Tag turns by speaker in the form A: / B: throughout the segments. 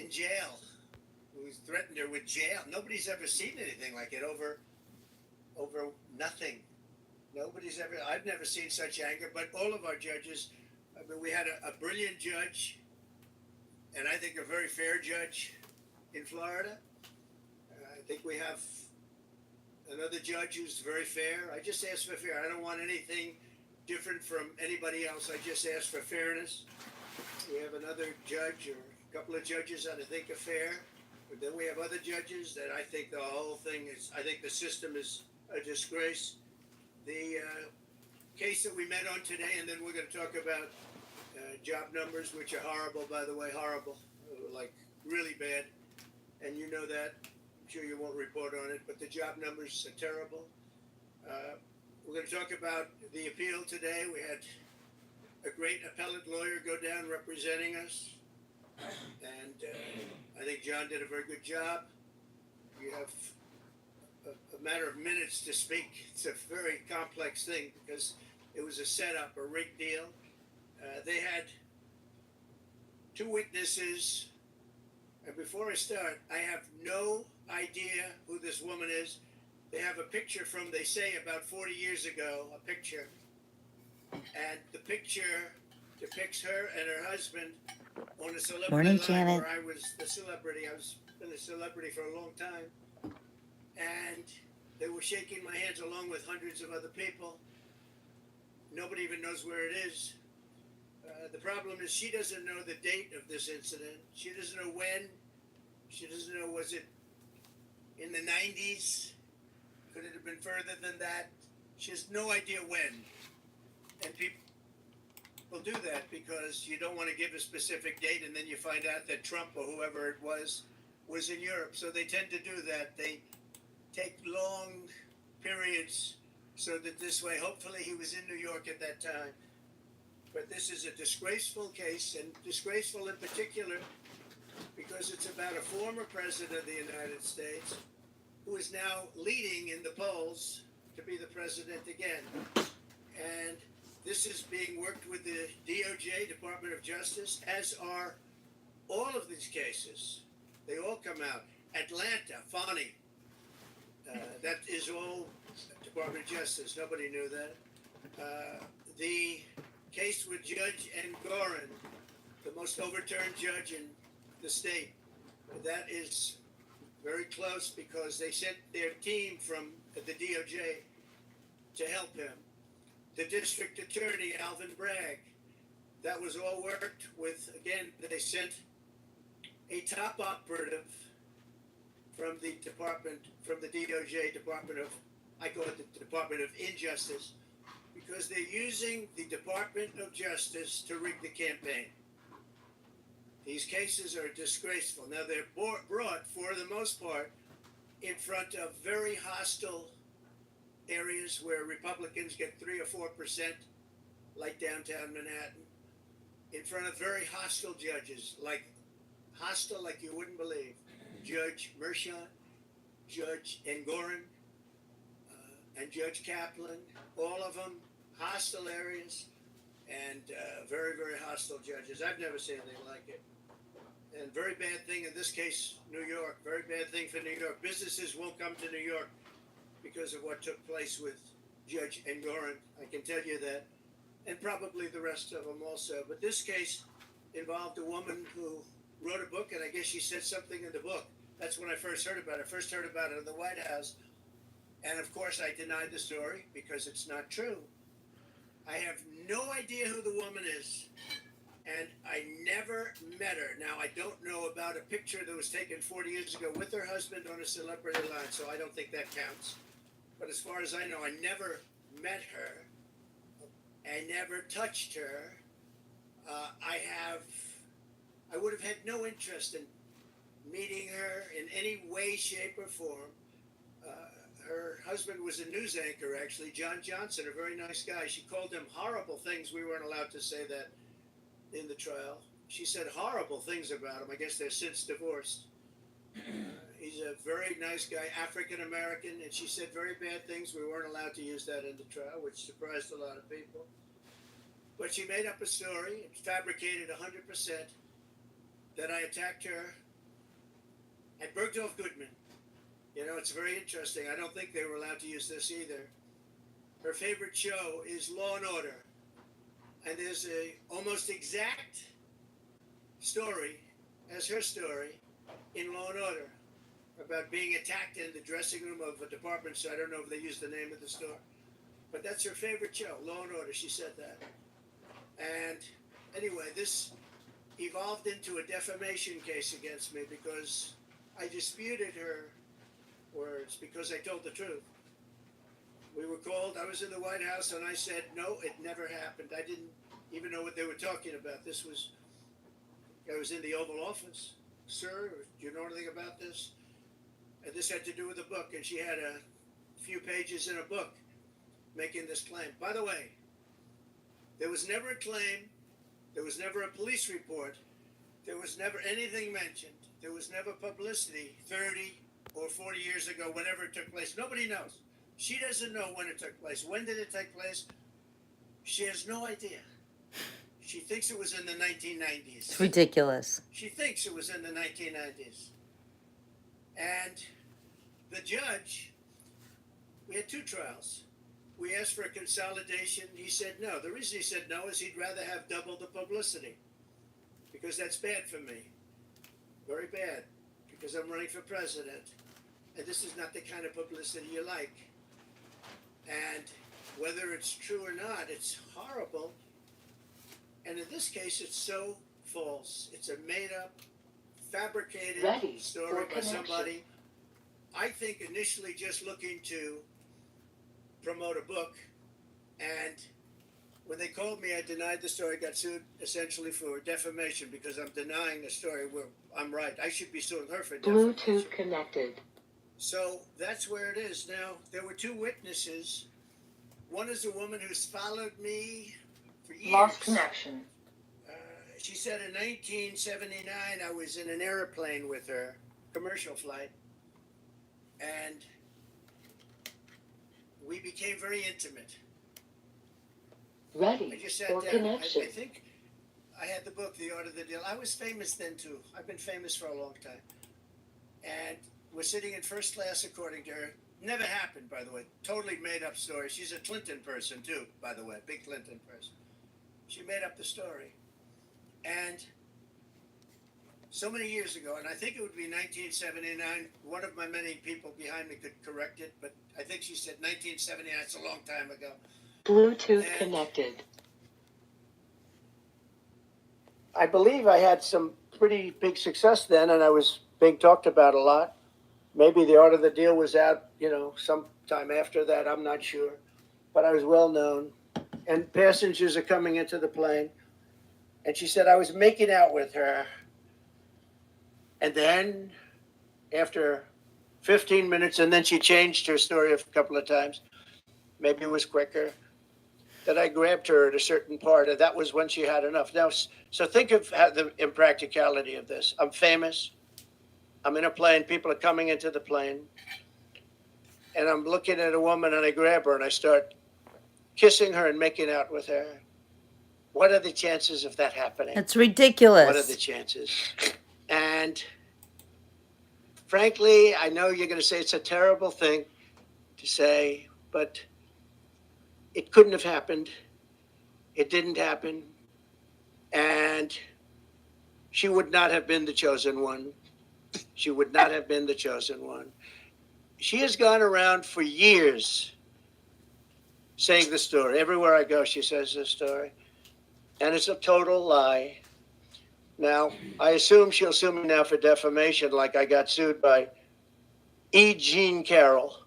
A: in jail, who threatened her with jail. Nobody's ever seen anything like it over nothing. Nobody's ever. I've never seen such anger. But all of our judges. I mean, we had a brilliant judge, and I think a very fair judge in Florida. I think we have another judge who's very fair. I just ask for fair. I don't want anything different from anybody else. I just ask for fairness. We have another judge or a couple of judges that I think are fair. But then we have other judges that I think the whole thing is, I think the system is a disgrace. The case that we met on today, and then we're going to talk about job numbers, which are horrible, by the way, horrible, like really bad. And you know that. I'm sure you won't report on it, but the job numbers are terrible. We're going to talk about the appeal today. We had a great appellate lawyer go down representing us. And I think John did a very good job. You have a matter of minutes to speak. It's a very complex thing because it was a setup, a rigged deal. They had two witnesses. And before I start, I have no idea who this woman is. They have a picture from, they say, about 40 years ago, a picture. And the picture depicts her and her husband on a celebrity
B: Morning,
A: line
B: Janet.
A: where I was the celebrity. I was been a celebrity for a long time. And they were shaking my hands along with hundreds of other people. Nobody even knows where it is. The problem is she doesn't know the date of this incident. She doesn't know when. She doesn't know, was it in the 90s? Could it have been further than that? She has no idea when. And people do that because you don't want to give a specific date and then you find out that Trump or whoever it was in Europe. So they tend to do that. They take long periods so that this way, hopefully he was in New York at that time. But this is a disgraceful case, and disgraceful in particular because it's about a former president of the United States who is now leading in the polls to be the president again. And this is being worked with the DOJ, Department of Justice, as are all of these cases. They all come out. Atlanta, Fani, that is all Department of Justice. Nobody knew that. The case with Judge Engoron, the most overturned judge in the state, that is very close because they sent their team from the DOJ to help him. The district attorney, Alvin Bragg, that was all worked with. Again, they sent a top operative from the department, from the DOJ, Department of, I call it the Department of Injustice, because they're using the Department of Justice to rig the campaign. These cases are disgraceful. Now, they're brought, for the most part, in front of very hostile areas where Republicans get 3 or 4%, like downtown Manhattan, in front of very hostile judges, hostile like you wouldn't believe. Judge Merchan, Judge Engoron, and Judge Kaplan, all of them hostile areas and very, very hostile judges. I've never seen anything like it. And very bad thing in this case, New York. Very bad thing for New York. Businesses won't come to New York because of what took place with Judge Engoron. I can tell you that. And probably the rest of them also. But this case involved a woman who wrote a book, and I guess she said something in the book. That's when I first heard about it. I first heard about it in the White House. And of course, I denied the story because it's not true. I have no idea who the woman is. And I never met her. Now, I don't know about a picture that was taken 40 years ago with her husband on a celebrity line, so I don't think that counts. But as far as I know, I never met her. I never touched her. I would have had no interest in meeting her in any way, shape, or form. Her husband was a news anchor, actually, John Johnson, a very nice guy. She called him horrible things. We weren't allowed to say that in the trial. She said horrible things about him. I guess they're since divorced. He's a very nice guy, African American, and she said very bad things. We weren't allowed to use that in the trial, which surprised a lot of people. But she made up a story, fabricated 100%, that I attacked her at Bergdorf Goodman. You know, it's very interesting. I don't think they were allowed to use this either. Her favorite show is Law and Order. And there's a almost exact story as her story in Law and Order about being attacked in the dressing room of a department store. I don't know if they used the name of the store. But that's her favorite show, Law and Order. She said that. And anyway, this evolved into a defamation case against me because I disputed her words because I told the truth. We were called, I was in the White House, and I said, no, it never happened. I didn't even know what they were talking about. I was in the Oval Office. Sir, do you know anything about this? And this had to do with a book, and she had a few pages in a book making this claim. By the way, there was never a claim. There was never a police report. There was never anything mentioned. There was never publicity 30 or 40 years ago, whenever it took place. Nobody knows. She doesn't know when it took place. When did it take place? She has no idea. She thinks it was in the 1990s.
B: It's ridiculous.
A: She thinks it was in the 1990s. And the judge, we had two trials. We asked for a consolidation. He said no. The reason he said no is he'd rather have double the publicity because that's bad for me. Very bad, because I'm running for president. And this is not the kind of publicity you like. And whether it's true or not, it's horrible. And in this case, it's so false. It's a made-up, fabricated story by somebody. I think initially just looking to promote a book. And when they called me, I denied the story, got sued essentially for defamation because I'm denying the story where I'm right. I should be suing her for defamation.
C: Bluetooth connected.
A: So that's where it is. Now, there were two witnesses. One is a woman who's followed me for years.
C: Lost connection.
A: She said in 1979, I was in an airplane with her, commercial flight, and we became very intimate.
C: Ready
A: I just sat
C: for
A: down.
C: connection.
A: I think I had the book, The Art of the Deal. I was famous then, too. I've been famous for a long time. And we're sitting in first class, according to her. Never happened, by the way. Totally made up story. She's a Clinton person, too, by the way. Big Clinton person. She made up the story. And so many years ago, and I think it would be 1979, one of my many people behind me could correct it, but I think she said 1979. It's a long time ago.
C: Bluetooth connected.
A: I believe I had some pretty big success then, and I was being talked about a lot. Maybe The Art of the Deal was out, sometime after that. I'm not sure. But I was well known. And passengers are coming into the plane. And she said I was making out with her. And then, after 15 minutes, and then she changed her story a couple of times. Maybe it was quicker. That I grabbed her at a certain part, and that was when she had enough. Now, so think of the impracticality of this. I'm famous. I'm in a plane. People are coming into the plane. And I'm looking at a woman, and I grab her, and I start kissing her and making out with her. What are the chances of that happening?
B: It's ridiculous.
A: What are the chances? And frankly, I know you're going to say it's a terrible thing to say, but it couldn't have happened. It didn't happen. And she would not have been the chosen one. She would not have been the chosen one. She has gone around for years saying the story. Everywhere I go, she says this story. And it's a total lie. Now, I assume she'll sue me now for defamation like I got sued by E. Jean Carroll,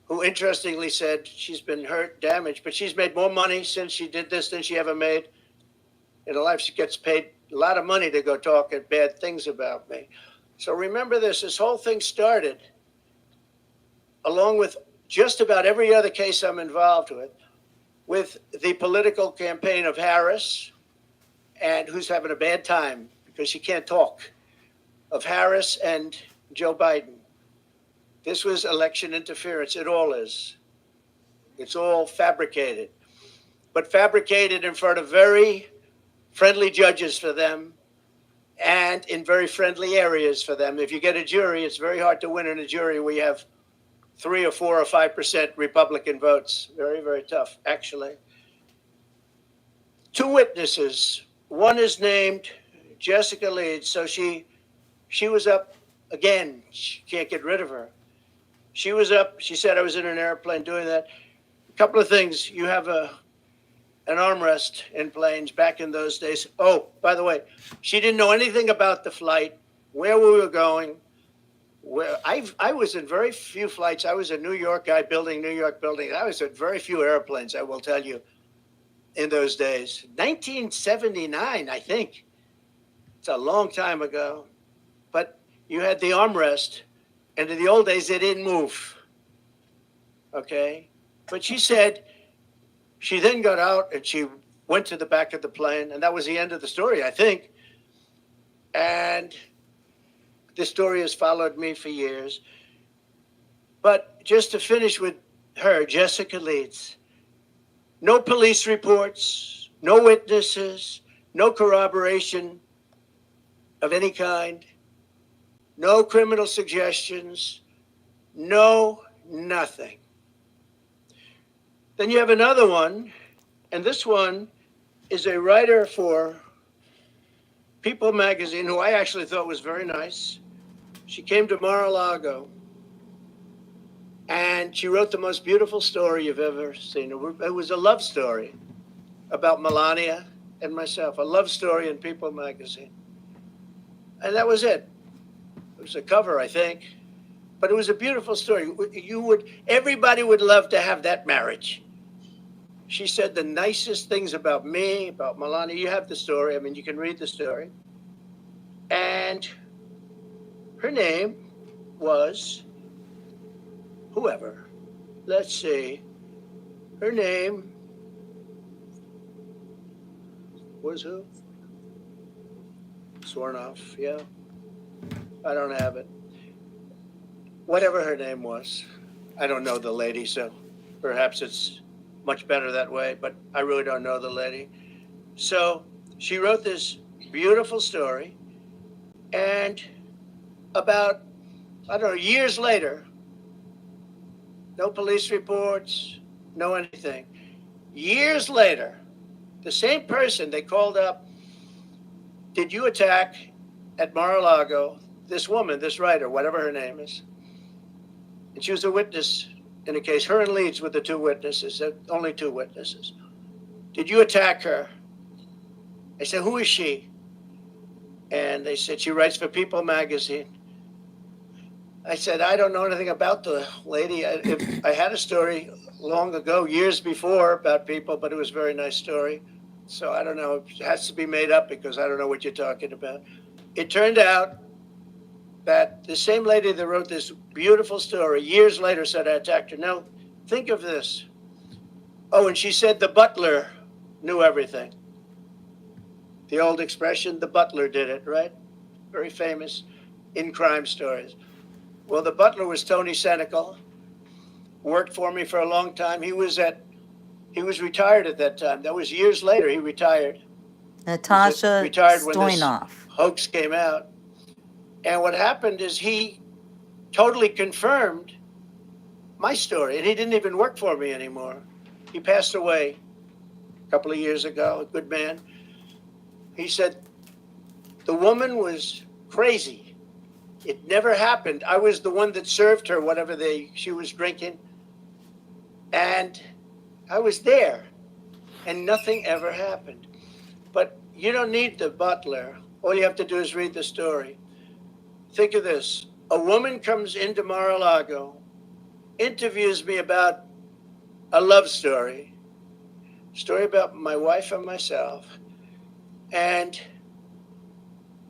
A: who interestingly said she's been hurt, damaged, but she's made more money since she did this than she ever made in her life. She gets paid a lot of money to go talk bad things about me. So remember this whole thing started along with just about every other case I'm involved with the political campaign of Harris, and who's having a bad time because she can't talk, of Harris and Joe Biden. This was election interference. It all is. It's all fabricated, but fabricated in front of very friendly judges for them and in very friendly areas for them. If you get a jury, it's very hard to win in a jury. We have 3 or 4 or 5% Republican votes. Very, very tough, actually. 2 witnesses. One is named Jessica Leeds. So she was up again. She can't get rid of her. She was up. She said, I was in an airplane doing that. A couple of things. You have an armrest in planes back in those days. Oh, by the way, she didn't know anything about the flight, where we were going. Where I was in very few flights. I was a New York guy building New York buildings. I was in very few airplanes, I will tell you, in those days. 1979, I think. It's a long time ago. But you had the armrest, and in the old days, they didn't move. Okay? But she said she then got out and she went to the back of the plane, and that was the end of the story, I think. And this story has followed me for years. But just to finish with her, Jessica Leeds, no police reports, no witnesses, no corroboration of any kind, no criminal suggestions, no nothing. Then you have another one, and this one is a writer for People magazine, who I actually thought was very nice. She came to Mar-a-Lago, and she wrote the most beautiful story you've ever seen. It was a love story about Melania and myself, a love story in People magazine. And that was it. It was a cover, I think, but it was a beautiful story. Everybody would love to have that marriage. She said the nicest things about me, about Melania. You have the story. I mean, you can read the story. And her name was whoever. Let's see. Her name was who? Swarnoff, yeah. I don't have it. Whatever her name was. I don't know the lady, so perhaps it's much better that way, but I really don't know the lady. So she wrote this beautiful story, and about, I don't know, years later, no police reports, no anything. Years later, the same person they called up, did you attack at Mar-a-Lago this woman, this writer, whatever her name is? And she was a witness in a case. Her and Leeds were the 2 witnesses, only 2 witnesses. Did you attack her? I said, who is she? And they said, she writes for People magazine. I said, I don't know anything about the lady. I had a story long ago, years before, about People, but it was a very nice story. So I don't know. It has to be made up because I don't know what you're talking about. It turned out that the same lady that wrote this beautiful story years later said I attacked her. Now, think of this. Oh, and she said the butler knew everything. The old expression, the butler did it, right? Very famous in crime stories. Well, the butler was Tony Senecal, worked for me for a long time. He was retired at that time. That was years later, he retired.
B: Natasha
A: Retired when this
B: Stoynoff.
A: hoax came out. And what happened is he totally confirmed my story, and he didn't even work for me anymore. He passed away a couple of years ago, a good man. He said, the woman was crazy. It never happened. I was the one that served her whatever she was drinking. And I was there, and nothing ever happened. But you don't need the butler. All you have to do is read the story. Think of this. A woman comes into Mar-a-Lago, interviews me about a love story about my wife and myself. And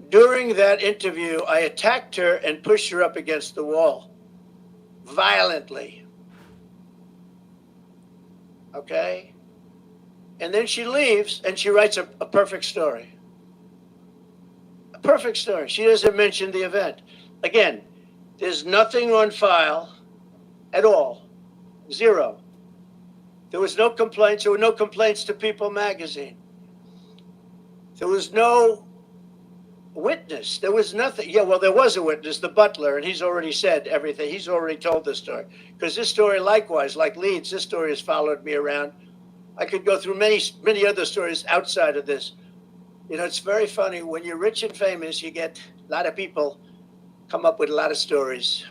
A: during that interview, I attacked her and pushed her up against the wall violently. Okay? And then she leaves and she writes a perfect story. A perfect story. She doesn't mention the event. Again, there's nothing on file at all. Zero. There was no complaints. There were no complaints to People magazine. There was no witness. There was nothing. Yeah, well, there was a witness, the butler, and he's already said everything. He's already told the story. Because this story, likewise, like Leeds, this story has followed me around. I could go through many other stories outside of this. You know, it's very funny. When you're rich and famous, you get a lot of people come up with a lot of stories.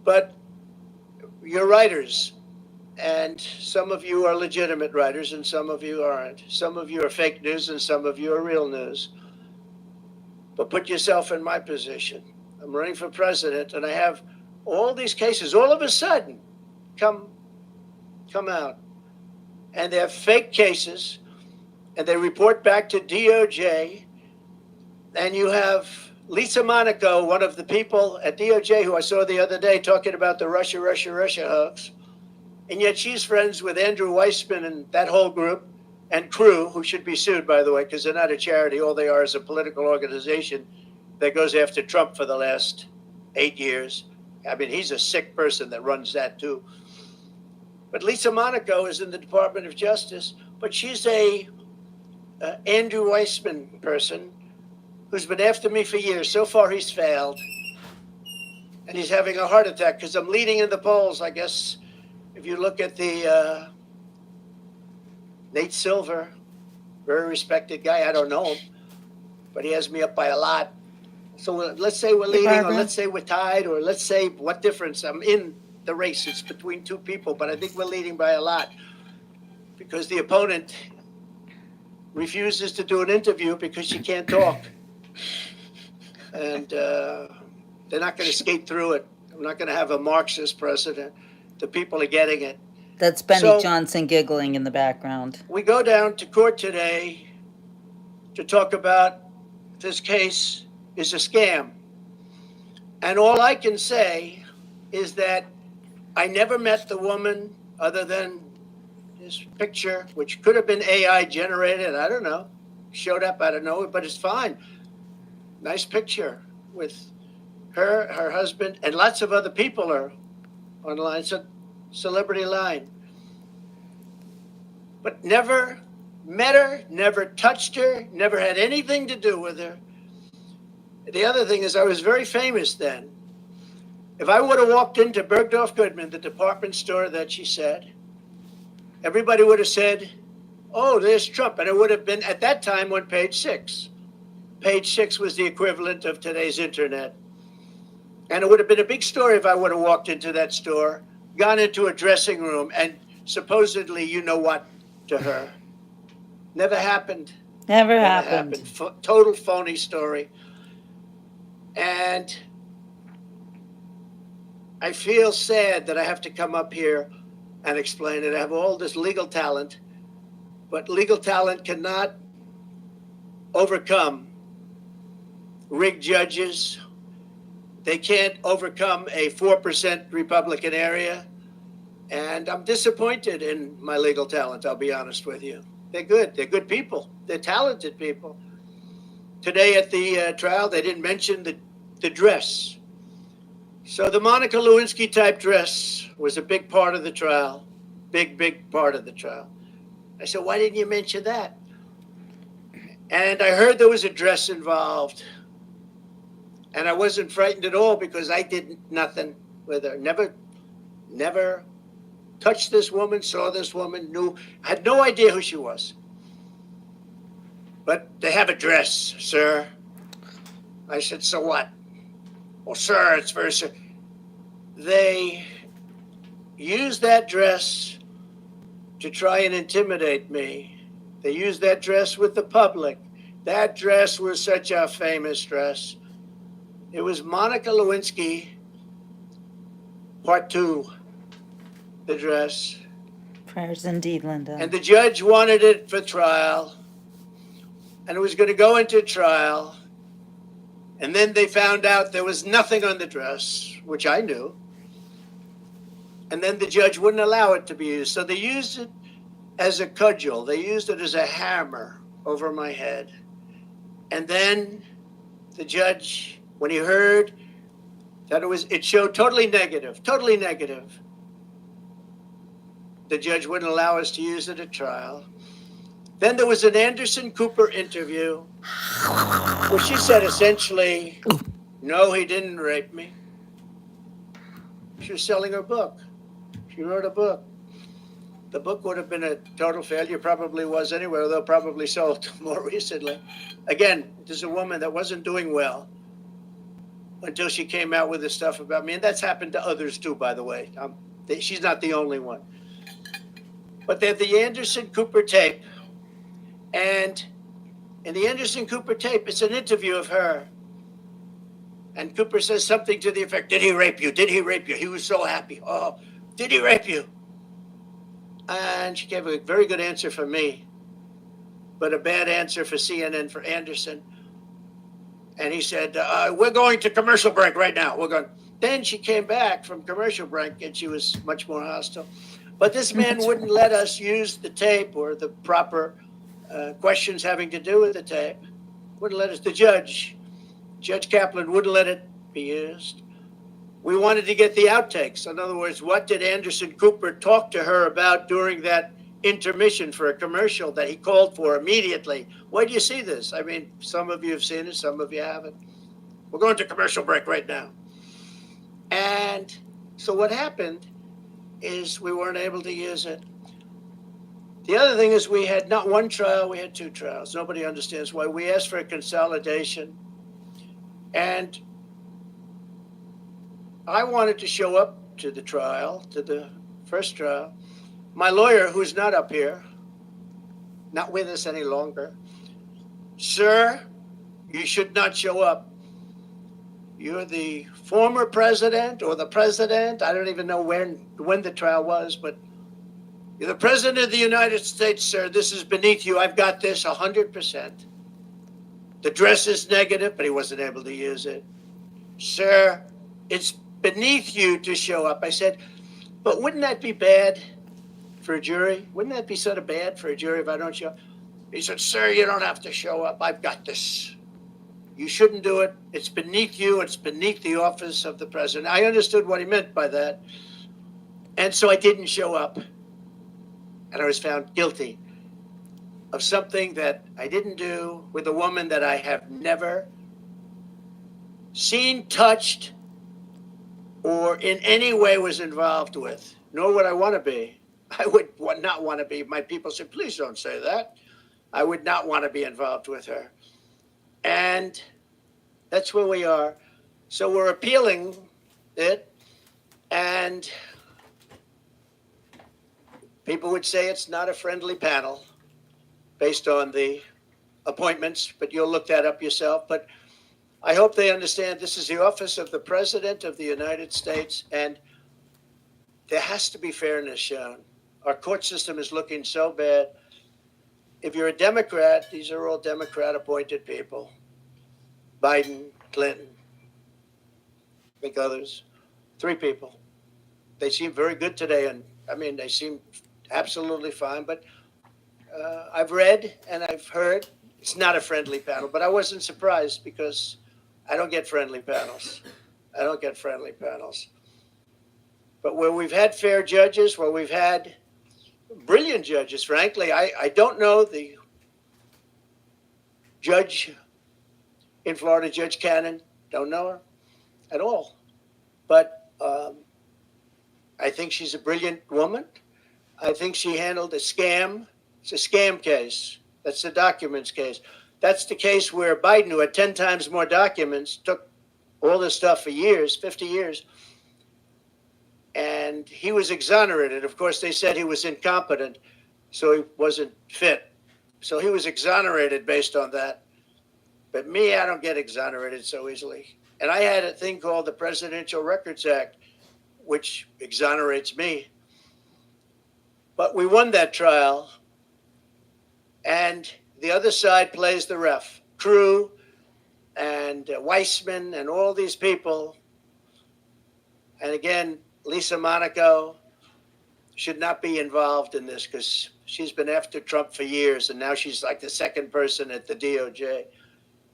A: But you're writers, and some of you are legitimate writers, and some of you aren't. Some of you are fake news, and some of you are real news. But put yourself in my position. I'm running for president, and I have all these cases all of a sudden come out. And they're fake cases, and they report back to DOJ. And you have Lisa Monaco, one of the people at DOJ who I saw the other day talking about the Russia hoax. And yet she's friends with Andrew Weissman and that whole group and crew, who should be sued, by the way, because they're not a charity. All they are is a political organization that goes after Trump for the last 8 years. I mean, he's a sick person that runs that too. But Lisa Monaco is in the Department of Justice, but she's a Andrew Weissman person who's been after me for years. So far, he's failed. And he's having a heart attack because I'm leading in the polls. I guess if you look at the Nate Silver, very respected guy. I don't know him, but he has me up by a lot. So let's say we're leading, or let's say we're tied, or let's say what difference. I'm in the race. It's between two people, but I think we're leading by a lot because the opponent refuses to do an interview because she can't talk. And they're not going to skate through it. I'm not going to have a Marxist president. The people are getting it.
B: That's Benny
A: So-
B: Johnson giggling in the background.
A: We go down to court today to talk about this case is a scam. And all I can say is that I never met the woman other than this picture, which could have been AI generated. I don't know. Showed up out of nowhere, but it's fine. Nice picture with her, her husband, and lots of other people are online. It's a celebrity line. But never met her, never touched her, never had anything to do with her. The other thing is I was very famous then. If I would have walked into Bergdorf Goodman, the department store that she said, everybody would have said, oh, there's Trump. And it would have been at that time on page 6. Page 6 was the equivalent of today's internet. And it would have been a big story if I would have walked into that store, gone into a dressing room, and supposedly, you know what, to her. Never happened.
B: Never happened.
A: Total phony story. And I feel sad that I have to come up here and explain it. I have all this legal talent, but legal talent cannot overcome rigged judges. They can't overcome a 4% Republican area. And I'm disappointed in my legal talent, I'll be honest with you. They're good. They're good people. They're talented people. Today at the trial, they didn't mention the dress. So the Monica Lewinsky type dress was a big part of the trial. Big part of the trial. I said, why didn't you mention that? And I heard there was a dress involved. And I wasn't frightened at all because I did nothing with her. Never touched this woman, saw this woman, had no idea who she was. But they have a dress, sir. I said, so what? Well, sir, it's very sir. They used that dress to try and intimidate me. They used that dress with the public. That dress was such a famous dress. It was Monica Lewinsky, part 2, the dress.
B: Prayers indeed, Linda.
A: And the judge wanted it for trial. And it was going to go into trial. And then they found out there was nothing on the dress, which I knew. And then the judge wouldn't allow it to be used. So they used it as a cudgel. They used it as a hammer over my head. And then the judge, when he heard that it showed totally negative, the judge wouldn't allow us to use it at trial. Then there was an Anderson Cooper interview where she said essentially, no, he didn't rape me. She was selling her book. She wrote a book. The book would have been a total failure, probably was anyway, although probably sold more recently. Again, this is a woman that wasn't doing well until she came out with this stuff about me. And that's happened to others too, by the way. She's not the only one. But they have the Anderson Cooper tape. And in the Anderson Cooper tape, it's an interview of her. And Cooper says something to the effect, did he rape you? Did he rape you? He was so happy. Oh, did he rape you? And she gave a very good answer for me, but a bad answer for CNN, for Anderson. And he said, we're going to commercial break right now. We're going. Then she came back from commercial break and she was much more hostile. But this man wouldn't let us use the tape or the proper questions having to do with the tape. Wouldn't let us, Judge Kaplan wouldn't let it be used. We wanted to get the outtakes. In other words, what did Anderson Cooper talk to her about during that intermission for a commercial that he called for immediately? Where do you see this? I mean, some of you have seen it, some of you haven't. We're going to commercial break right now. And so what happened is we weren't able to use it. The other thing is we had not one trial, we had two trials. Nobody understands why. We asked for a consolidation. And I wanted to show up to the trial, to the first trial. My lawyer, who's not up here, not with us any longer, sir, you should not show up. You're the former president or the president. I don't even know when the trial was, but you're the president of the United States, sir. This is beneath you. I've got this 100%. The dress is negative, but he wasn't able to use it. Sir, it's beneath you to show up. I said, but wouldn't that be bad for a jury? Wouldn't that be sort of bad for a jury if I don't show up? He said, sir, you don't have to show up. I've got this. You shouldn't do it. It's beneath you. It's beneath the office of the president. I understood what he meant by that. And so I didn't show up. And I was found guilty of something that I didn't do with a woman that I have never seen, touched, or in any way was involved with, nor would I want to be. I would not want to be. My people said, please don't say that. I would not want to be involved with her. And that's where we are. So we're appealing it. And people would say it's not a friendly panel based on the appointments, but you'll look that up yourself. But I hope they understand this is the office of the President of the United States, and there has to be fairness shown. Our court system is looking so bad. If you're a Democrat, these are all Democrat-appointed people. Biden, Clinton, I think others. 3 people. They seem very good today, and I mean, they seem absolutely fine, but I've read and I've heard it's not a friendly panel, but I wasn't surprised because I don't get friendly panels. But where we've had fair judges, where we've had brilliant judges, frankly, I don't know the judge in Florida, Judge Cannon, don't know her at all. But I think she's a brilliant woman. I think she handled a scam. It's a scam case. That's the documents case. That's the case where Biden, who had 10 times more documents, took all this stuff for years, 50 years, and he was exonerated. Of course, they said he was incompetent, so he wasn't fit. So he was exonerated based on that. But me, I don't get exonerated so easily. And I had a thing called the Presidential Records Act, which exonerates me. But we won that trial, and the other side plays the ref. Crew and Weissman and all these people. And again, Lisa Monaco should not be involved in this because she's been after Trump for years, and now she's like the second person at the DOJ.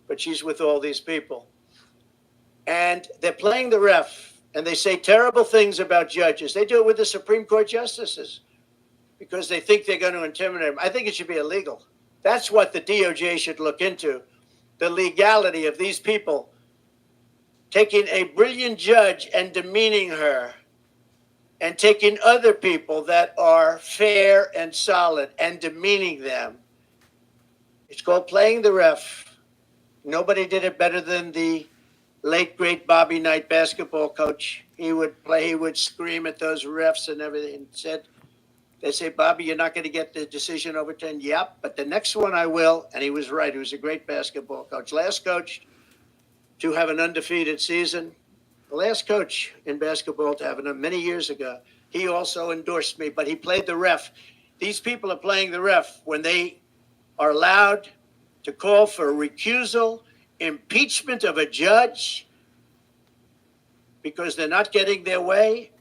A: But she's with all these people. And they're playing the ref, and they say terrible things about judges. They do it with the Supreme Court justices because they think they're going to intimidate them. I think it should be illegal. That's what the DOJ should look into, the legality of these people taking a brilliant judge and demeaning her, and taking other people that are fair and solid and demeaning them. It's called playing the ref. Nobody did it better than the late great Bobby Knight basketball coach. He would scream at those refs and everything. They say, Bobby, you're not going to get the decision overturned. Yep, but the next one I will. And he was right. He was a great basketball coach. Last coach to have an undefeated season. The last coach in basketball to have it many years ago. He also endorsed me, but he played the ref. These people are playing the ref when they are allowed to call for recusal, impeachment of a judge because they're not getting their way.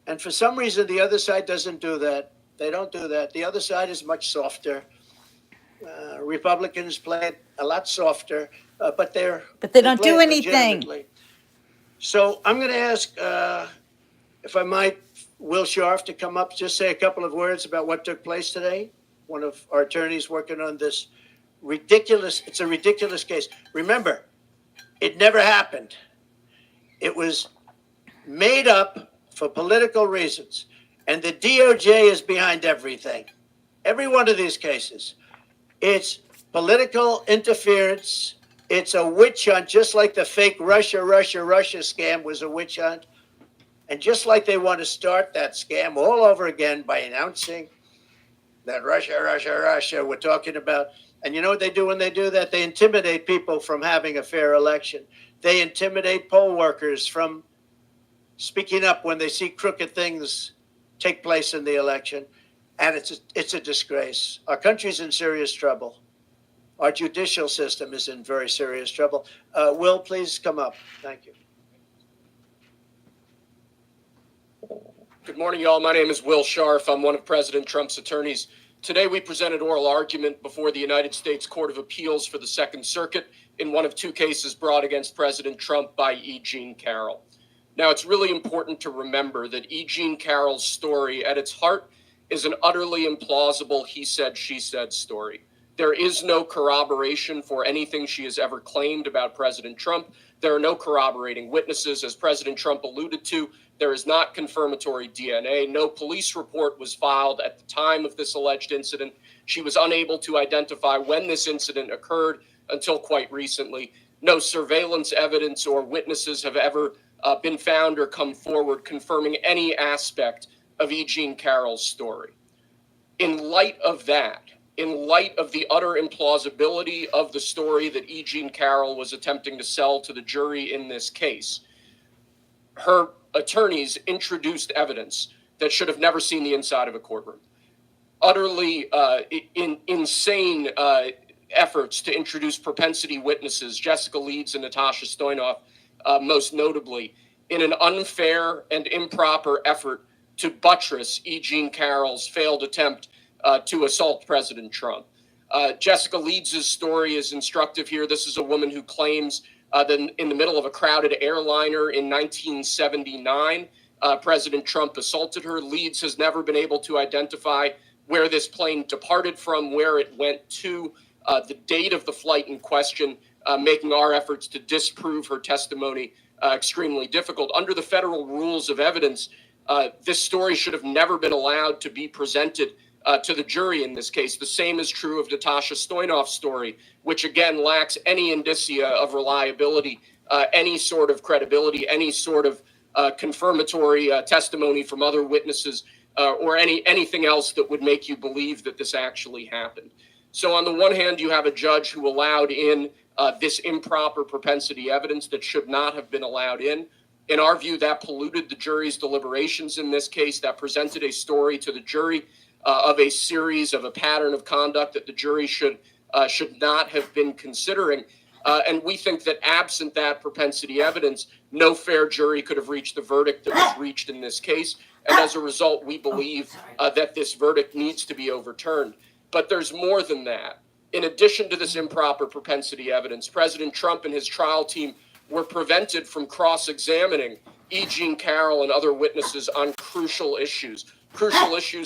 A: And for some reason, the other side doesn't do that. They don't do that. The other side is much softer. Republicans play it a lot softer, but they
B: don't
A: play
B: do
A: it
B: anything.
A: legitimately. So I'm going to ask, if I might, Will Scharf to come up, just say a couple of words about what took place today. One of our attorneys working on this it's a ridiculous case. Remember, it never happened. It was made up for political reasons. And the DOJ is behind everything. Every one of these cases. It's political interference. It's a witch hunt, just like the fake Russia scam was a witch hunt. And just like they want to start that scam all over again by announcing that Russia, we're talking about. And you know what they do when they do that? They intimidate people from having a fair election. They intimidate poll workers from speaking up when they see crooked things take place in the election. And it's a disgrace. Our country's in serious trouble. Our judicial system is in very serious trouble. Will, please come up. Thank you.
D: Good morning, y'all. My name is Will Scharf. I'm one of President Trump's attorneys. Today, we presented oral argument before the United States Court of Appeals for the Second Circuit in one of two cases brought against President Trump by E. Jean Carroll. Now, it's really important to remember that E. Jean Carroll's story at its heart is an utterly implausible he said, she said story. There is no corroboration for anything she has ever claimed about President Trump. There are no corroborating witnesses. As President Trump alluded to, there is not confirmatory DNA. No police report was filed at the time of this alleged incident. She was unable to identify when this incident occurred until quite recently. No surveillance evidence or witnesses have ever been found or come forward confirming any aspect of E. Jean Carroll's story. In light of that, in light of the utter implausibility of the story that E. Jean Carroll was attempting to sell to the jury in this case, her attorneys introduced evidence that should have never seen the inside of a courtroom. Utterly insane efforts to introduce propensity witnesses, Jessica Leeds and Natasha Stoynoff, most notably, in an unfair and improper effort to buttress E. Jean Carroll's failed attempt to assault President Trump. Jessica Leeds' story is instructive here. This is a woman who claims that in the middle of a crowded airliner in 1979, President Trump assaulted her. Leeds has never been able to identify where this plane departed from, where it went to, the date of the flight in question, making our efforts to disprove her testimony extremely difficult. Under the federal rules of evidence, this story should have never been allowed to be presented to the jury in this case. The same is true of Natasha Stoynoff's story, which again lacks any indicia of reliability, any sort of credibility, any sort of confirmatory testimony from other witnesses, or anything else that would make you believe that this actually happened. So on the one hand, you have a judge who allowed in this improper propensity evidence that should not have been allowed in. In our view, that polluted the jury's deliberations in this case. That presented a story to the jury of a series of a pattern of conduct that the jury should not have been considering. And we think that absent that propensity evidence, no fair jury could have reached the verdict that was reached in this case. And as a result, we believe that this verdict needs to be overturned. But there's more than that. In addition to this improper propensity evidence, President Trump and his trial team were prevented from cross-examining E. Jean Carroll and other witnesses on crucial issues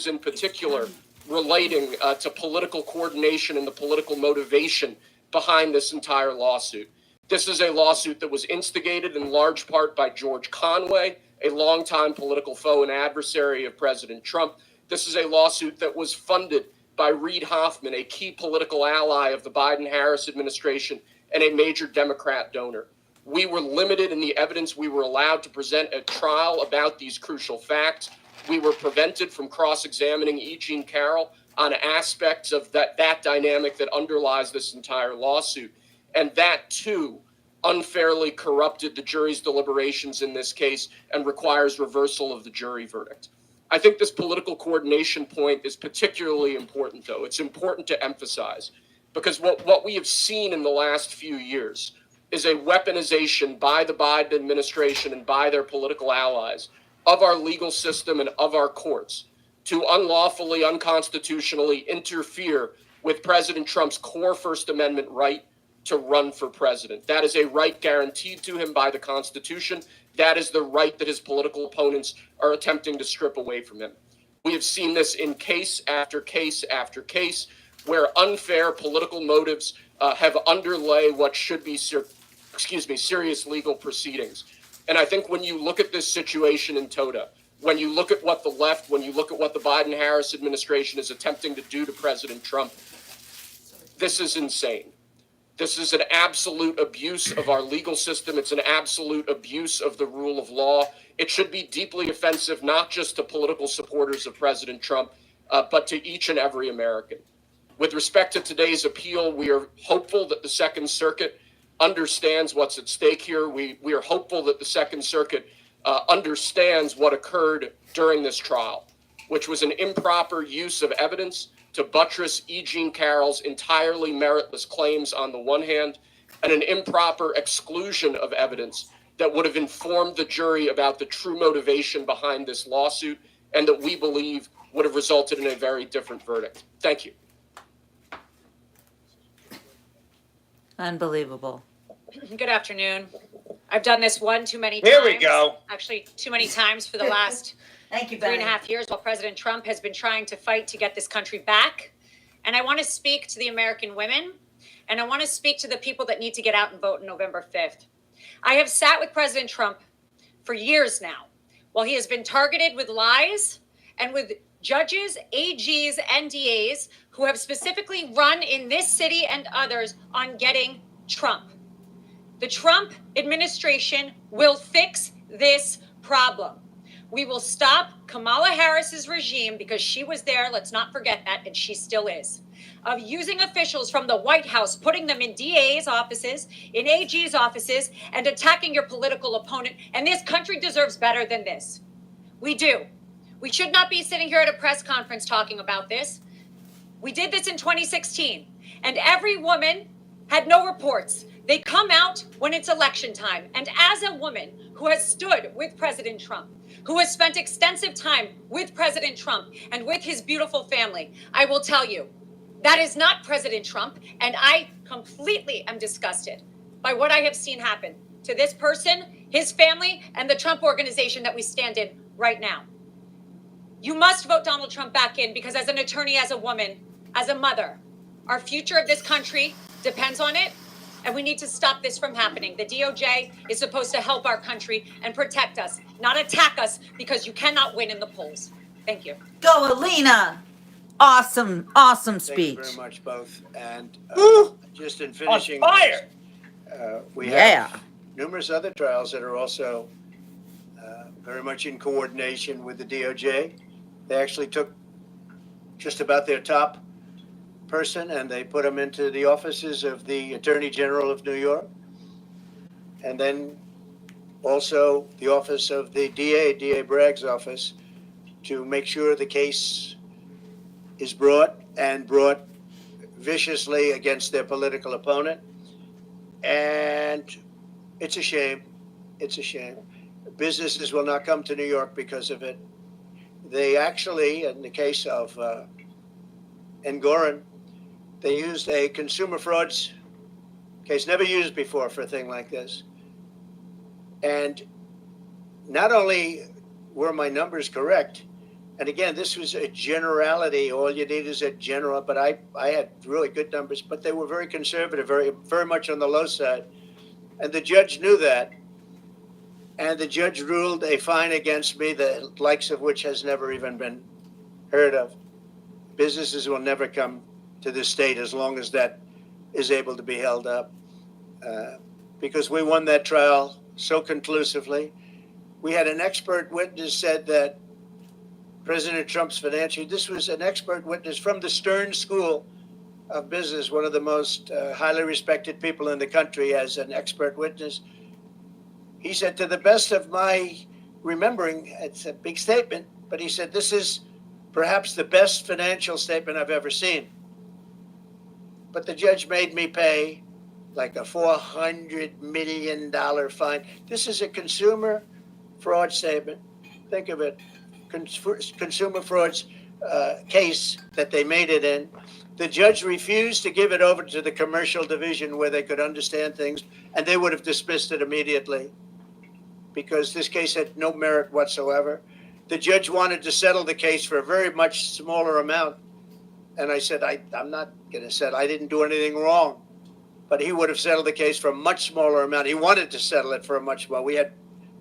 D: in particular, relating to political coordination and the political motivation behind this entire lawsuit. This is a lawsuit that was instigated in large part by George Conway, a longtime political foe and adversary of President Trump. This is a lawsuit that was funded by Reid Hoffman, a key political ally of the Biden-Harris administration and a major Democrat donor. We were limited in the evidence we were allowed to present at trial about these crucial facts. We were prevented from cross-examining E. Jean Carroll on aspects of that dynamic that underlies this entire lawsuit. And that, too, unfairly corrupted the jury's deliberations in this case and requires reversal of the jury verdict. I think this political coordination point is particularly important, though. It's important to emphasize because what we have seen in the last few years is a weaponization by the Biden administration and by their political allies of our legal system and of our courts to unlawfully, unconstitutionally interfere with President Trump's core First Amendment right to run for president. That is a right guaranteed to him by the Constitution. That is the right that his political opponents are attempting to strip away from him. We have seen this in case after case after case where unfair political motives have underlay what should be serious legal proceedings. And I think when you look at this situation in toto, when you look at what the left, when you look at what the Biden-Harris administration is attempting to do to President Trump, this is insane. This is an absolute abuse of our legal system. It's an absolute abuse of the rule of law. It should be deeply offensive, not just to political supporters of President Trump, but to each and every American. With respect to today's appeal, we are hopeful that the Second Circuit understands what's at stake here. We are hopeful that the Second Circuit understands what occurred during this trial, which was an improper use of evidence to buttress E. Jean Carroll's entirely meritless claims on the one hand, and an improper exclusion of evidence that would have informed the jury about the true motivation behind this lawsuit, and that we believe would have resulted in a very different verdict. Thank you.
B: Unbelievable.
E: Good afternoon. I've done this one too many times.
F: Here we go.
E: Actually, too many times for the last
B: Thank you,
E: 3.5 years while President Trump has been trying to fight to get this country back. And I want to speak to the American women, and I want to speak to the people that need to get out and vote on November 5th. I have sat with President Trump for years now, while he has been targeted with lies and with judges, AGs, and DAs who have specifically run in this city and others on getting Trump. The Trump administration will fix this problem. We will stop Kamala Harris's regime, because she was there, let's not forget that, and she still is, of using officials from the White House, putting them in DA's offices, in AG's offices, and attacking your political opponent. And this country deserves better than this. We do. We should not be sitting here at a press conference talking about this. We did this in 2016, and every woman had no reports. They come out when it's election time. And as a woman who has stood with President Trump, who has spent extensive time with President Trump and with his beautiful family, I will tell you, that is not President Trump. And I completely am disgusted by what I have seen happen to this person, his family, and the Trump organization that we stand in right now. You must vote Donald Trump back in, because as an attorney, as a woman, as a mother, our future of this country depends on it. And we need to stop this from happening. The DOJ is supposed to help our country and protect us, not attack us, because you cannot win in the polls. Thank you.
B: Go, Alina. Awesome, awesome
A: Thank you
B: speech.
A: very much, both. And
F: Woo!
A: just in finishing,
F: On fire.
A: We
B: Yeah.
A: have numerous other trials that are also very much in coordination with the DOJ. They actually took just about their top person and they put them into the offices of the Attorney General of New York, and then also the office of the DA Bragg's office, to make sure the case is brought viciously against their political opponent. And it's a shame. It's a shame. Businesses will not come to New York because of it. They actually, in the case of Engoron, they used a consumer frauds case, never used before for a thing like this. And not only were my numbers correct, And again, this was a generality. All you need is a general, but I had really good numbers, but they were very conservative, very much on the low side. And the judge knew that. And the judge ruled a fine against me, the likes of which has never even been heard of. Businesses will never come to this state as long as that is able to be held up. Because we won that trial so conclusively. We had an expert witness said that President Trump's this was an expert witness from the Stern School of Business, one of the most highly respected people in the country as an expert witness. He said, to the best of my remembering, it's a big statement, but he said, this is perhaps the best financial statement I've ever seen. But the judge made me pay like a $400 million fine. This is a consumer fraud statement. Think of it. Consumer fraud's case that they made it in. The judge refused to give it over to the commercial division where they could understand things, and they would have dismissed it immediately because this case had no merit whatsoever. The judge wanted to settle the case for a very much smaller amount. And I said, I'm not going to settle. I didn't do anything wrong. But he would have settled the case for a much smaller amount. He wanted to settle it for a much smaller. We had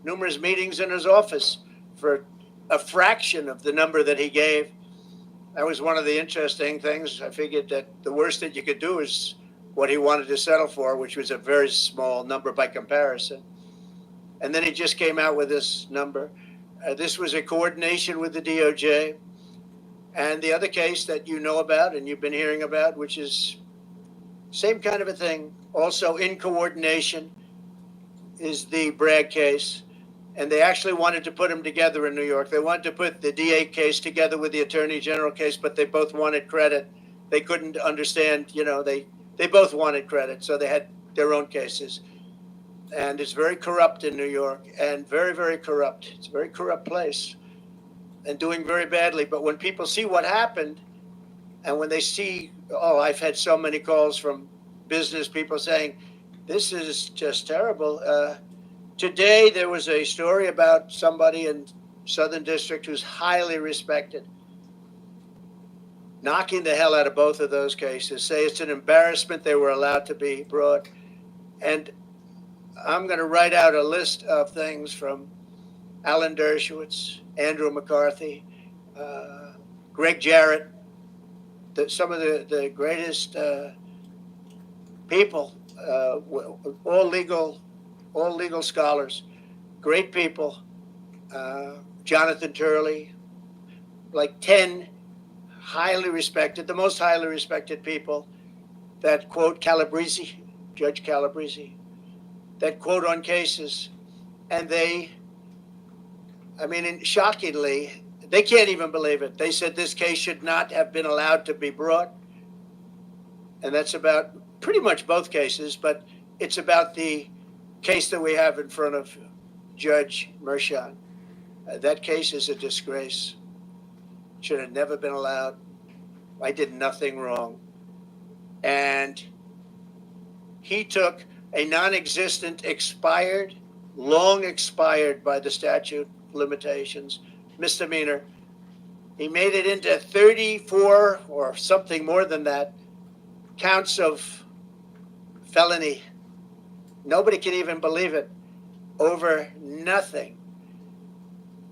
A: numerous meetings in his office for a fraction of the number that he gave. That was one of the interesting things. I figured that the worst that you could do is what he wanted to settle for, which was a very small number by comparison. And then he just came out with this number. This was a coordination with the DOJ. And the other case that you know about and you've been hearing about, which is same kind of a thing, also in coordination, is the Bragg case. And they actually wanted to put them together in New York. They wanted to put the DA case together with the Attorney General case, but they both wanted credit. They couldn't understand, they both wanted credit, so they had their own cases. And it's very corrupt in New York, and very, very corrupt. It's a very corrupt place and doing very badly. But when people see what happened, and when they see, I've had so many calls from business people saying, this is just terrible. Today, there was a story about somebody in Southern District who's highly respected, knocking the hell out of both of those cases, say it's an embarrassment they were allowed to be brought. And I'm going to write out a list of things from Alan Dershowitz, Andrew McCarthy, Greg Jarrett, some of the greatest people, all legal scholars, great people, Jonathan Turley, like 10 highly respected, the most highly respected people that quote Calabrese, Judge Calabrese, that quote on cases. And shockingly, they can't even believe it. They said this case should not have been allowed to be brought. And that's about pretty much both cases, but it's about the case that we have in front of Judge Merchan. That case is a disgrace. Should have never been allowed. I did nothing wrong. And he took a non-existent, long expired by the statute limitations, misdemeanor. He made it into 34 or something more than that counts of felony. Nobody can even believe it. Over nothing.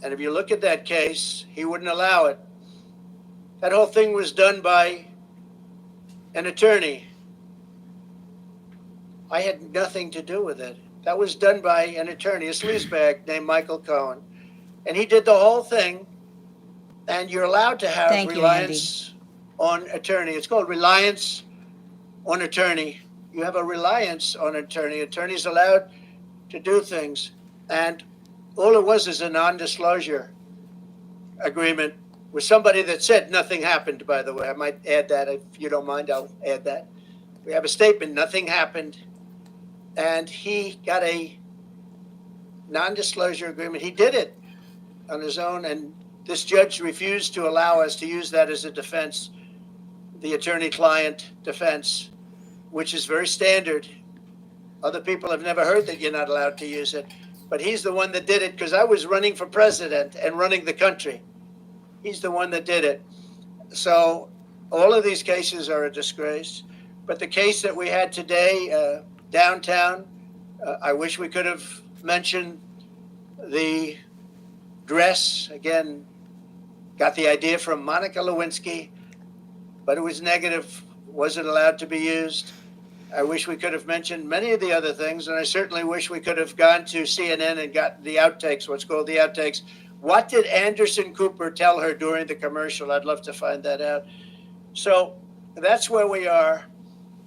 A: And if you look at that case, he wouldn't allow it. That whole thing was done by an attorney. I had nothing to do with it. That was done by an attorney, a sleazebag named Michael Cohen. And he did the whole thing. And you're allowed to have reliance on attorney. It's called reliance on attorney. You have a reliance on attorney. Attorney's allowed to do things. And all it was is a non-disclosure agreement with somebody that said nothing happened, by the way. I might add that. If you don't mind, I'll add that. We have a statement, nothing happened. And he got a non-disclosure agreement. He did it on his own, and this judge refused to allow us to use that as a defense, the attorney-client defense, which is very standard. Other people have never heard that you're not allowed to use it, but he's the one that did it because I was running for president and running the country. He's the one that did it. So all of these cases are a disgrace. But the case that we had today downtown, I wish we could have mentioned the dress. Again, got the idea from Monica Lewinsky, but it was negative, wasn't allowed to be used. I wish we could have mentioned many of the other things, and I certainly wish we could have gone to CNN and got the outtakes, what's called the outtakes. What did Anderson Cooper tell her during the commercial? I'd love to find that out. So that's where we are.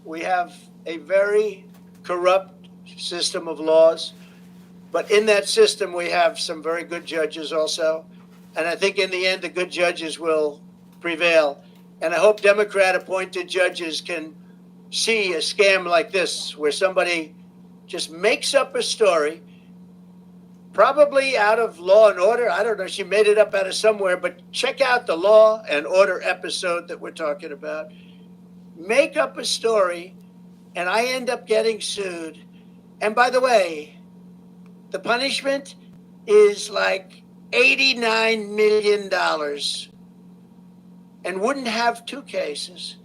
A: We have a very corrupt system of laws, but in that system, we have some very good judges also. And I think in the end, the good judges will prevail. And I hope Democrat appointed judges can see a scam like this, where somebody just makes up a story, probably out of Law and Order. I don't know. She made it up out of somewhere, but check out the Law and Order episode that we're talking about. Make up a story, and I end up getting sued. And by the way, the punishment is like $89 million and wouldn't have two cases.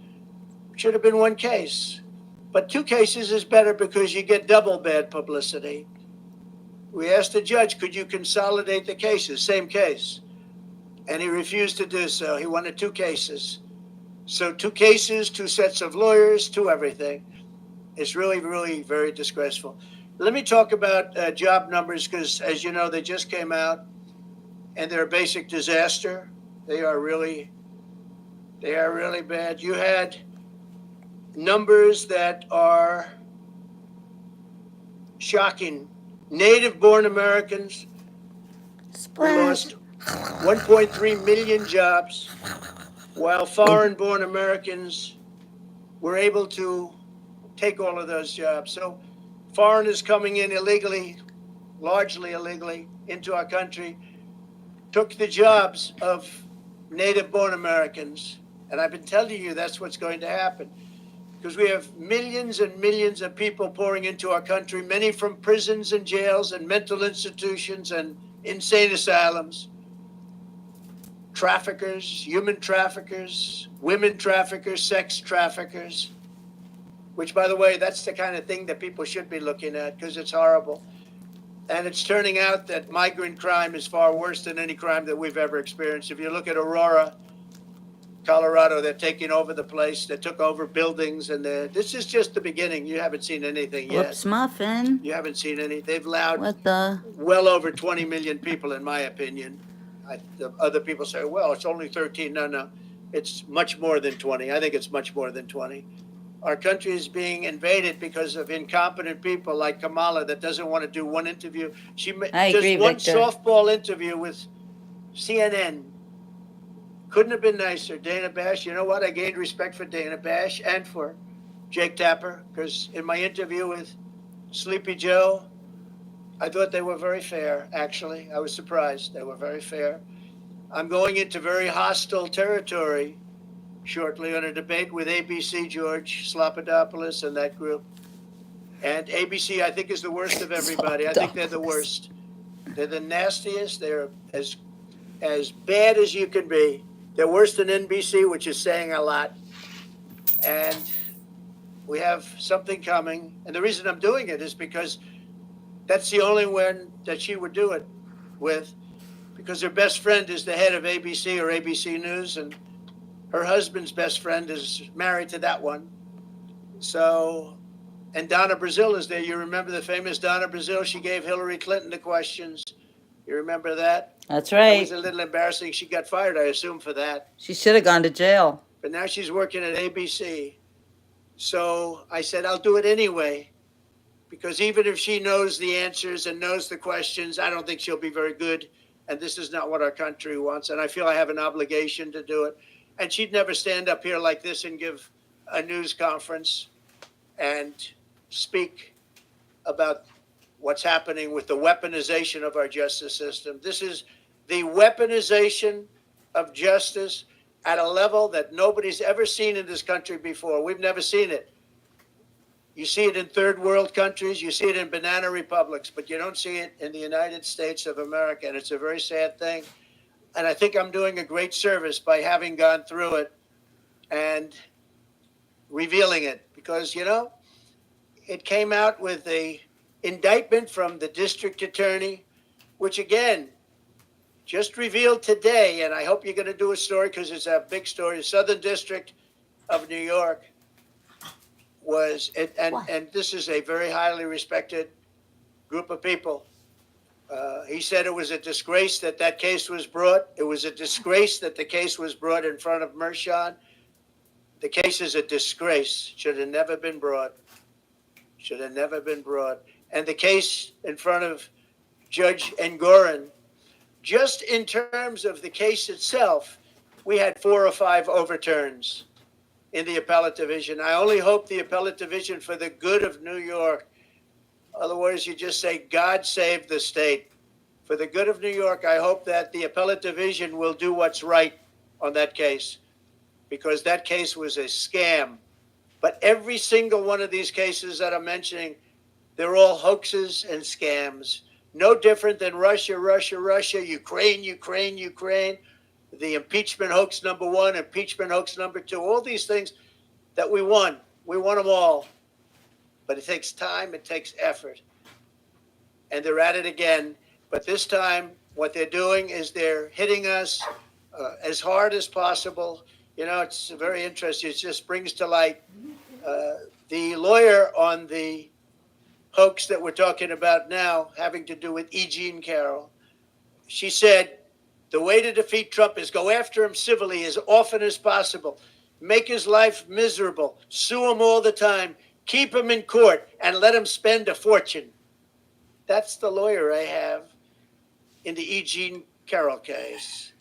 A: Should have been one case. But two cases is better because you get double bad publicity. We asked the judge, could you consolidate the cases? Same case. And he refused to do so. He wanted two cases. So two cases, two sets of lawyers, two everything. It's really, really very disgraceful. Let me talk about job numbers because, as you know, they just came out and they're a basic disaster. They are really bad. You had numbers that are shocking. Native-born Americans lost 1.3 million jobs, while foreign-born Americans were able to take all of those jobs. So foreigners coming in illegally, largely illegally, into our country, took the jobs of native-born Americans. And I've been telling you that's what's going to happen. Because we have millions and millions of people pouring into our country, many from prisons and jails and mental institutions and insane asylums. Traffickers, human traffickers, women traffickers, sex traffickers, which, by the way, that's the kind of thing that people should be looking at because it's horrible. And it's turning out that migrant crime is far worse than any crime that we've ever experienced. If you look at Aurora, Colorado, they're taking over the place. They took over buildings, and this is just the beginning. You haven't seen anything yet.
B: Whoops, muffin.
A: You haven't seen any. They've allowed
B: What the?
A: well over 20 million people, in my opinion. The other people say, well, it's only 13. No. It's much more than 20. I think it's much more than 20. Our country is being invaded because of incompetent people like Kamala that doesn't want to do one interview.
B: I agree,
A: one
B: Victor.
A: softball interview with CNN. Couldn't have been nicer. Dana Bash, you know what? I gained respect for Dana Bash and for Jake Tapper because in my interview with Sleepy Joe, I thought they were very fair, actually. I was surprised. They were very fair. I'm going into very hostile territory shortly on a debate with ABC, George Slopadopoulos and that group. And ABC, I think, is the worst of everybody. I think they're the worst. They're the nastiest. They're as bad as you can be. They're worse than NBC, which is saying a lot. And we have something coming. And the reason I'm doing it is because that's the only one that she would do it with, because her best friend is the head of ABC or ABC News, and her husband's best friend is married to that one. So, and Donna Brazile is there. You remember the famous Donna Brazile? She gave Hillary Clinton the questions. You remember that?
B: That's
A: It
B: right.
A: was a little embarrassing. She got fired, I assume, for that.
B: She should have gone to jail.
A: But now she's working at ABC. So I said, I'll do it anyway. Because even if she knows the answers and knows the questions, I don't think she'll be very good. And this is not what our country wants. And I feel I have an obligation to do it. And she'd never stand up here like this and give a news conference and speak about what's happening with the weaponization of our justice system. This is the weaponization of justice at a level that nobody's ever seen in this country before. We've never seen it. You see it in third world countries, you see it in banana republics, but you don't see it in the United States of America, and it's a very sad thing. and I think I'm doing a great service by having gone through it and revealing it, because, you know, it came out with a indictment from the district attorney, which again, just revealed today, and I hope you're going to do a story because it's a big story. The Southern District of New York was, and this is a very highly respected group of people. He said it was a disgrace that that case was brought. It was a disgrace that the case was brought in front of Mershon. The case is a disgrace. Should have never been brought. Should have never been brought. And the case in front of Judge Engoron, just in terms of the case itself, we had 4 or 5 overturns in the appellate division. I only hope the appellate division, for the good of New York, otherwise you just say, God save the state. For the good of New York, I hope that the appellate division will do what's right on that case, because that case was a scam. But every single one of these cases that I'm mentioning, they're all hoaxes and scams. No different than Russia, Ukraine, the impeachment hoax #1, impeachment hoax #2, all these things that we won. We won them all. But it takes time, it takes effort. And they're at it again. But this time, what they're doing is they're hitting us as hard as possible. You know, it's very interesting. It just brings to light the lawyer on the hoax that we're talking about now, having to do with E. Jean Carroll. She said, the way to defeat Trump is go after him civilly as often as possible, make his life miserable, sue him all the time, keep him in court, and let him spend a fortune. That's the lawyer I have in the E. Jean Carroll case.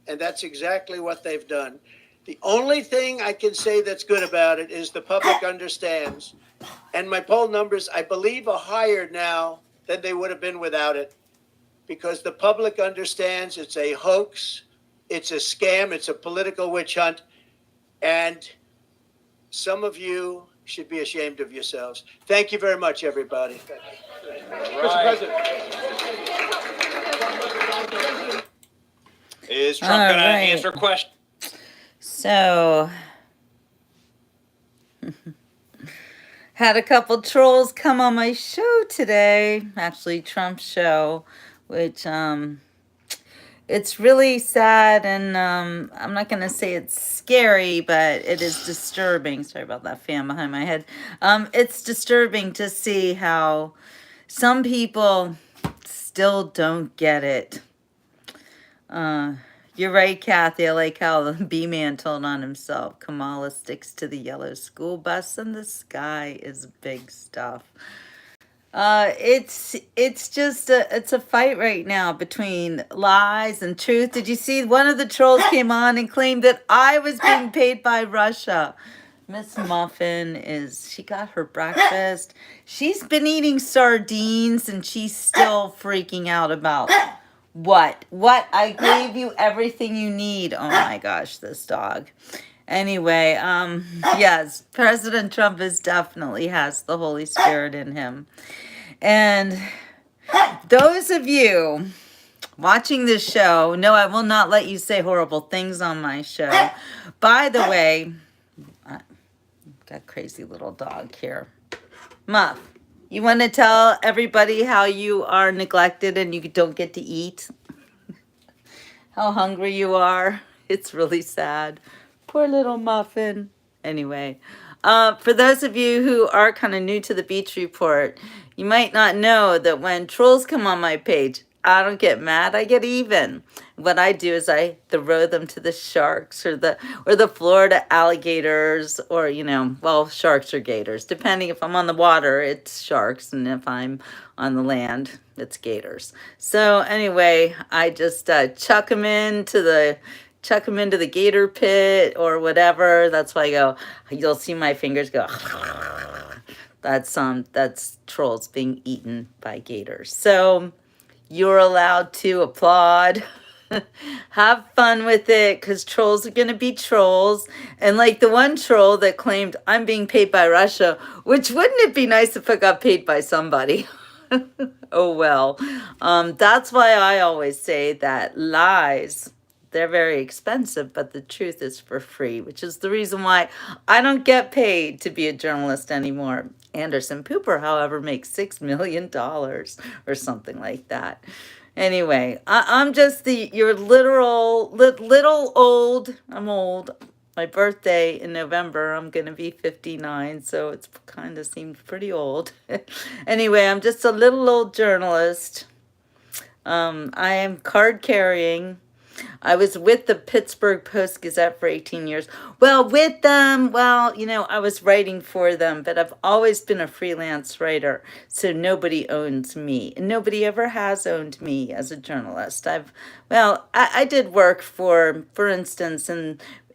A: And that's exactly what they've done. The only thing I can say that's good about it is the public understands. And my poll numbers, I believe, are higher now than they would have been without it, because the public understands it's a hoax, it's a scam, it's a political witch hunt, and some of you should be ashamed of yourselves. Thank you very much, everybody.
F: Mr. President. Is Trump
B: All
F: going to
B: right.
F: answer questions?
B: So, had a couple trolls come on my show today, actually Trump's show, which it's really sad, and I'm not going to say it's scary, but it is disturbing. Sorry about that fan behind my head. It's disturbing to see how some people still don't get it. You're right, Kathy. I like how the B-man told on himself. Kamala sticks to the yellow school bus, and the sky is big stuff. It's just it's a fight right now between lies and truth. Did you see one of the trolls came on and claimed that I was being paid by Russia? Miss Muffin she got her breakfast. She's been eating sardines, and she's still freaking out about what? I gave you everything you need. Oh my gosh, this dog. Anyway, yes, President Trump definitely has the Holy Spirit in him. And those of you watching this show, no, I will not let you say horrible things on my show. By the way, got crazy little dog here. Muff, you want to tell everybody how you are neglected and you don't get to eat? How hungry you are? It's really sad. Poor little Muffin. Anyway, for those of you who are kind of new to the Beach Report, you might not know that when trolls come on my page, I don't get mad, I get even. What I do is I throw them to the sharks or the Florida alligators, or, sharks or gators. Depending if I'm on the water, it's sharks, and if I'm on the land, it's gators. So anyway, I just chuck them into the gator pit or whatever. That's why I go, you'll see my fingers go. That's trolls being eaten by gators. So you're allowed to applaud. Have fun with it, because trolls are going to be trolls. And like the one troll that claimed I'm being paid by Russia, which wouldn't it be nice if I got paid by somebody? Oh, well. That's why I always say that lies they're very expensive, but the truth is for free, which is the reason why I don't get paid to be a journalist anymore. Anderson Cooper, however, makes $6 million or something like that. Anyway, I'm just your little old. I'm old. My birthday in November, I'm going to be 59, so it's kind of seems pretty old. Anyway, I'm just a little old journalist. I am card carrying. I was with the Pittsburgh Post-Gazette for 18 years. Well, with them, I was writing for them, but I've always been a freelance writer, so nobody owns me. And nobody ever has owned me as a journalist. I did work for instance,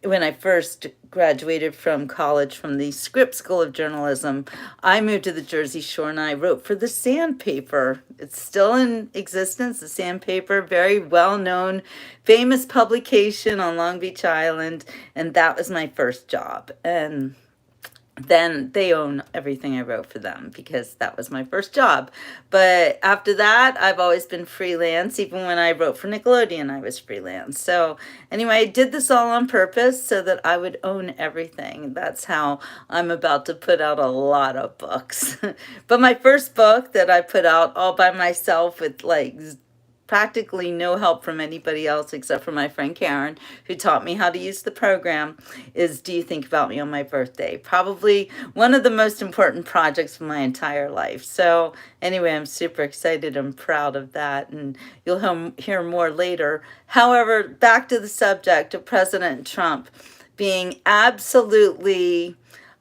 B: when I first graduated from college from the Scripps School of Journalism, I moved to the Jersey Shore and I wrote for the Sandpaper. It's still in existence, the Sandpaper, very well-known, famous publication on Long Beach Island, and that was my first job. And then they own everything I wrote for them because that was my first job. But after that, I've always been freelance. Even when I wrote for Nickelodeon, I was freelance. So anyway, I did this all on purpose so that I would own everything. That's how I'm about to put out a lot of books. But my first book that I put out all by myself with practically no help from anybody else except for my friend Karen, who taught me how to use the program, is Do You Think About Me on My Birthday? Probably one of the most important projects of my entire life. So anyway, I'm super excited and proud of that, and you'll hear more later. However, back to the subject of President Trump being absolutely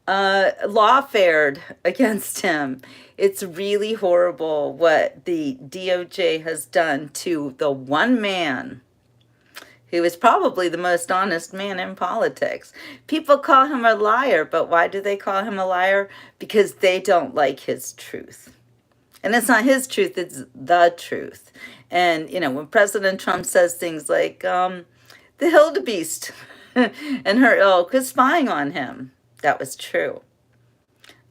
B: lawfared against him. It's really horrible what the DOJ has done to the one man who is probably the most honest man in politics. People call him a liar, but why do they call him a liar? Because they don't like his truth. And it's not his truth, it's the truth. And, when President Trump says things like, the Hildebeest and her ilk was spying on him, that was true.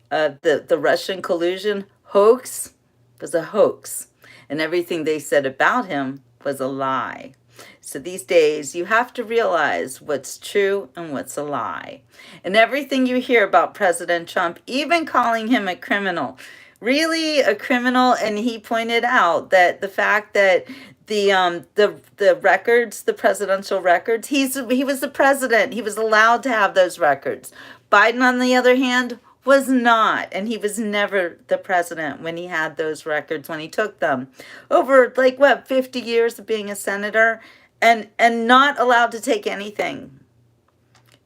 B: The Russian collusion hoax was a hoax, and everything they said about him was a lie. So these days, you have to realize what's true and what's a lie. And everything you hear about President Trump, even calling him a criminal, really a criminal, and he pointed out that the fact that the records, the presidential records, he was the president. He was allowed to have those records. Biden, on the other hand, was not, and he was never the president when he had those records, when he took them over 50 years of being a senator, and not allowed to take anything.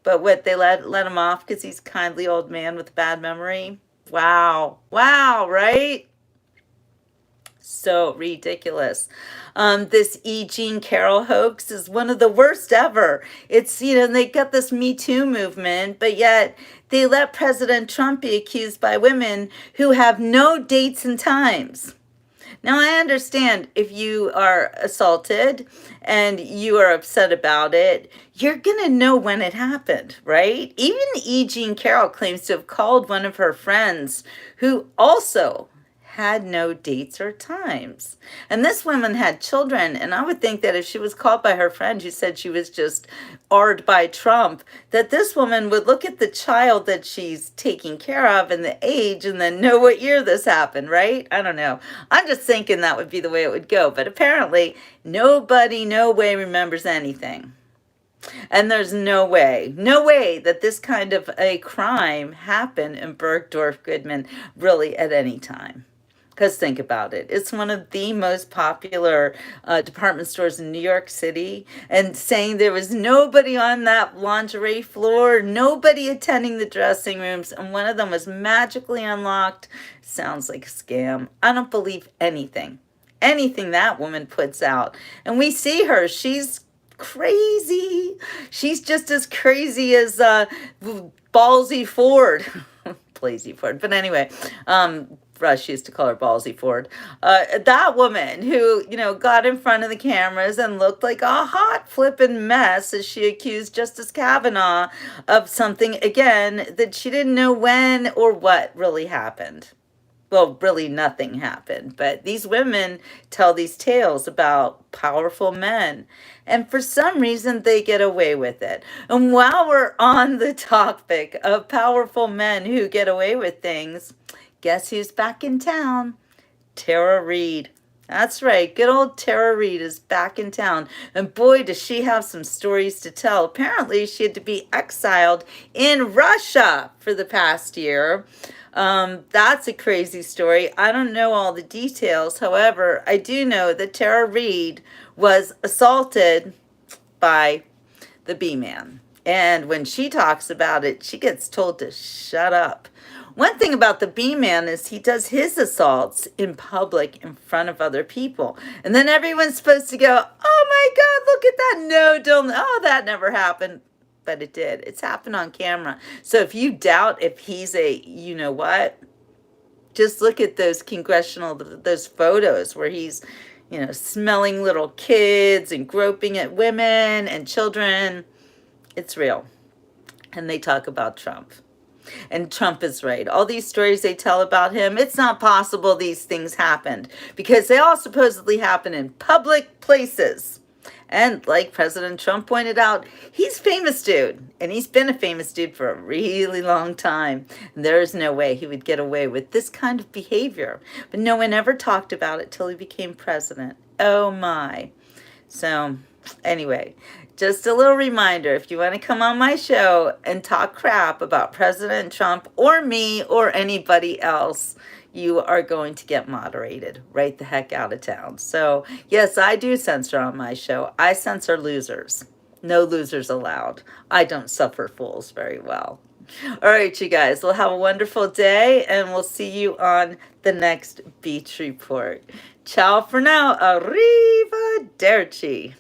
B: But they let him off because he's a kindly old man with a bad memory. Wow, right? So ridiculous. This E. Jean Carroll hoax is one of the worst ever. It's, they got this Me Too movement, but yet they let President Trump be accused by women who have no dates and times. Now, I understand if you are assaulted and you are upset about it, you're going to know when it happened, right? Even E. Jean Carroll claims to have called one of her friends who also had no dates or times. And this woman had children, and I would think that if she was called by her friend who said she was just awed by Trump, that this woman would look at the child that she's taking care of and the age and then know what year this happened, right? I don't know. I'm just thinking that would be the way it would go. But apparently, nobody, no way remembers anything. And there's no way that this kind of a crime happened in Bergdorf Goodman really at any time. Because think about it. It's one of the most popular department stores in New York City. And saying there was nobody on that lingerie floor, nobody attending the dressing rooms, and one of them was magically unlocked, sounds like a scam. I don't believe anything that woman puts out. And we see her. She's crazy. She's just as crazy as Ballsy Ford. Blasey Ford. But anyway, Rush used to call her Ballsy Ford. That woman who, got in front of the cameras and looked like a hot flippin' mess as she accused Justice Kavanaugh of something, again, that she didn't know when or what really happened. Well, really nothing happened, but these women tell these tales about powerful men, and for some reason they get away with it. And while we're on the topic of powerful men who get away with things, guess who's back in town? Tara Reid. That's right, good old Tara Reid is back in town. And boy, does she have some stories to tell. Apparently, she had to be exiled in Russia for the past year. That's a crazy story. I don't know all the details. However, I do know that Tara Reid was assaulted by the B-Man. And when she talks about it, she gets told to shut up. One thing about the B-Man is he does his assaults in public in front of other people. And then everyone's supposed to go, oh my God, look at that. No, don't. Oh, that never happened. But it did. It's happened on camera. So if you doubt if he's a, you know what, just look at those those photos where he's, smelling little kids and groping at women and children. It's real. And they talk about Trump. And Trump is right. All these stories they tell about him, it's not possible these things happened because they all supposedly happen in public places. And like President Trump pointed out, he's a famous dude. And he's been a famous dude for a really long time. And there is no way he would get away with this kind of behavior. But no one ever talked about it till he became president. Oh my. So anyway, just a little reminder, if you want to come on my show and talk crap about President Trump or me or anybody else, you are going to get moderated right the heck out of town. So yes, I do censor on my show. I censor losers. No losers allowed. I don't suffer fools very well. All right, you guys, well, have a wonderful day, and we'll see you on the next Beach Report. Ciao for now. Arrivederci.